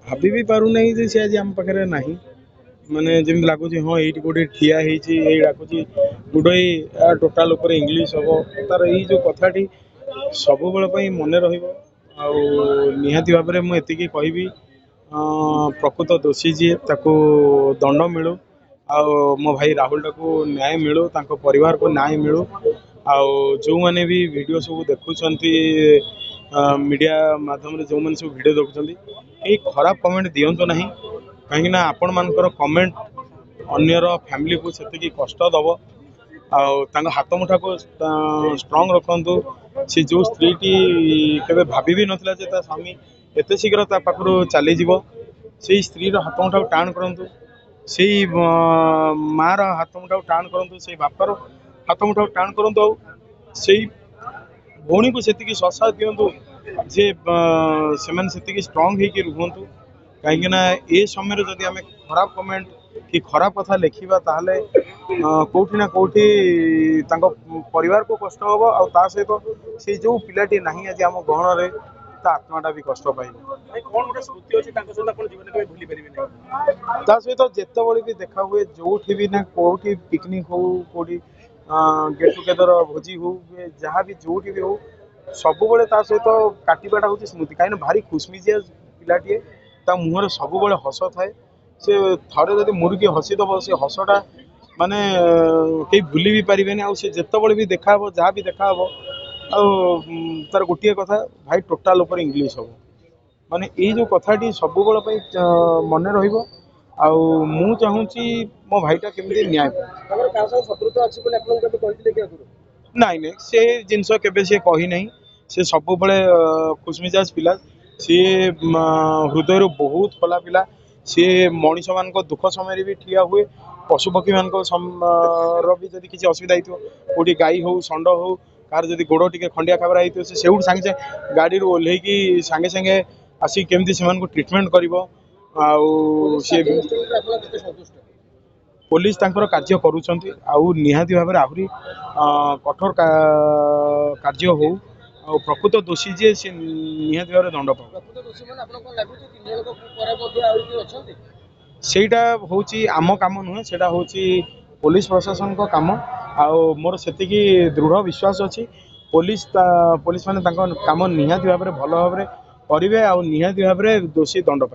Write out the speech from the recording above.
भाभी भी पारू नहीं जे से आज आम पाखे नहीं माने जमी लगुच हाँ ये गोटे ठिया डाकुच गोटे टोटाल इंग्लीश हम तार यही जो कथाटी सब बेल मन निहाती भाव में मुझे कहबी प्रकृत दोषी जी ताको दंड मिलू आ मो भाई राहुल टाको न्याय मिलू तांको परिवार को न्याय मिलू आ जो मैंने भी वीडियो सब देखुंट मीडिया माध्यम जो मैंने सब वीडियो देखुं ये खराब कमेंट दिंतु ना कहीं आपण मानकर कमेंट अन्यर फैमिली को से कष्ट दब आ हाथ मुठा को स्ट्रंग रखु सी जो स्त्री टी के भाभी भी नथिला जे ता स्वामी एत शीघ्र पाखु चली से स्त्री हाथ मुठा टाण करूँ से मार हाथ मुठा टाण करूँ से बापार हाथ मुठा टाण करूँ से भौणी को से ससा दिंतु जे से स्ट्रंग होकर रुहतु कहीं ए समय जदि आम खराब कमेंट कि खराब कथा लिखा ताहले कौटी ना कौटी परिवार को कष्ट हम आ सहित से जो पिलाटी नहीं आज आम गहन में आत्माटा भी कष्ट पाइब सहित जिते भी देखा हुए जो भी ना कौटी पिकनिक हो कौटी गेट टुगेदर भोजी हो जहाँ भी जो भी हो सब सहित काटाटा हूँ स्मृति कहीं भारी खुशमिजिया पिलाटीए मुहर सब हस थाए से थे जब मुरुकी हसीदब से हसटा माने कहीं भूली भी पारे से जिते भी देखा जहाँ भी देखा तार गोटे कथा भाई टोटाल इंग्लीश हम माने ये जो कथाटी सब मन रही मु चाहूँगी मो भाईटा केमती न्याय नाई नहीं से जिनस के कही ना से सब खुशमिजाज पिला सी हृदय बहुत खोला पिला सी मनीष मान दुख समय भी ठिया हुए पशुपक्षी मान भी जब किसी असुविधा होती गाई हो षंड हो कार जब गोड़ टे खंडिया खाबरा होती से सागे गाड़ी ओह्ल सागे सागे आसिक केमती से ट्रिटमेंट कर पुलिस कार्य करुँच निहाती भाव में आहरी कठोर कार्य हो प्रकृत दोषी जी सी निहाती भाव दंड पाटा हूँ आम कम नुहे से हूँ पुलिस प्रशासन को कम आ मोर से दृढ़ विश्वास अच्छी पुलिस पुलिस माने कम निहाती भाव में भल भाव में करेंगे आ निहाती भाव में दोषी दंड पाइबे।